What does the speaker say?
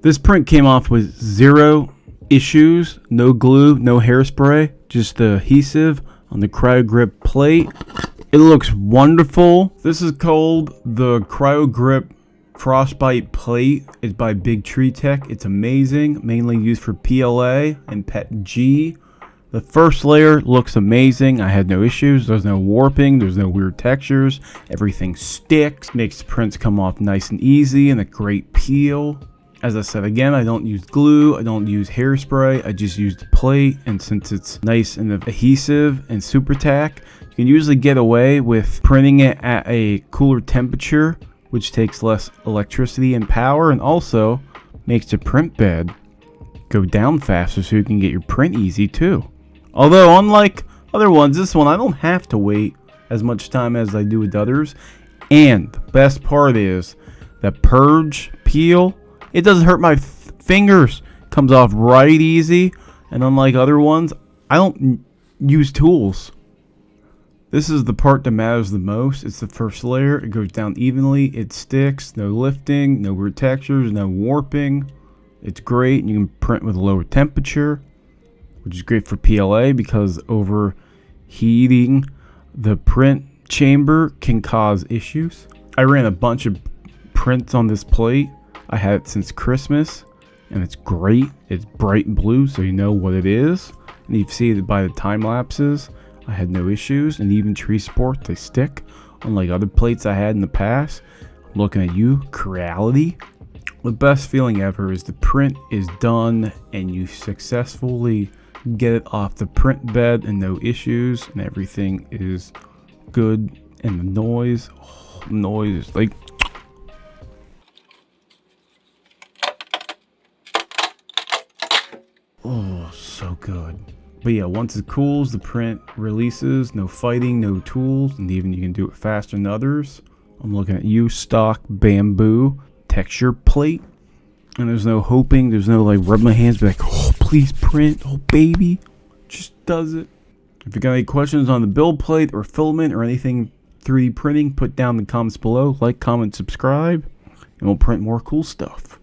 This print came off with 0 issues, no glue, no hairspray, just the adhesive on the CryoGrip plate. It looks wonderful. This is called the CryoGrip Frostbite plate. It's by Big Tree Tech. It's amazing, mainly used for PLA and PETG. The first layer looks amazing. I had no issues. There's no warping. There's no weird textures. Everything sticks. Makes the prints come off nice and easy and a great peel. As I said again, I don't use glue. I don't use hairspray. I just use the plate. And since it's nice and adhesive and super tack, you can usually get away with printing it at a cooler temperature, which takes less electricity and power, and also makes the print bed go down faster so you can get your print easy too. Although unlike other ones, this one I don't have to wait as much time as I do with others. And the best part is the purge peel. It doesn't hurt my fingers. Comes off right easy. And unlike other ones, I don't use tools. This is the part that matters the most. It's the first layer. It goes down evenly. It sticks. No lifting. No weird textures. No warping. It's great. You can print with a lower temperature, which is great for PLA because overheating the print chamber can cause issues. I ran a bunch of prints on this plate. I had it since Christmas, and it's great. It's bright blue, so you know what it is. And you see that by the time lapses, I had no issues. And even tree support, they stick. Unlike other plates I had in the past. I'm looking at you, Creality. The best feeling ever is the print is done, and you successfully get it off the print bed and no issues, and everything is good. And the noise is like... oh, so good. But yeah, once it cools, the print releases. No fighting, no tools, and even you can do it faster than others. I'm looking at you, stock bamboo texture plate. And there's no hoping, there's no like rub my hands, be like, oh, please print, oh baby. Just does it. If you got any questions on the build plate or filament or anything 3D printing, put down in the comments below. Like, comment, subscribe, and we'll print more cool stuff.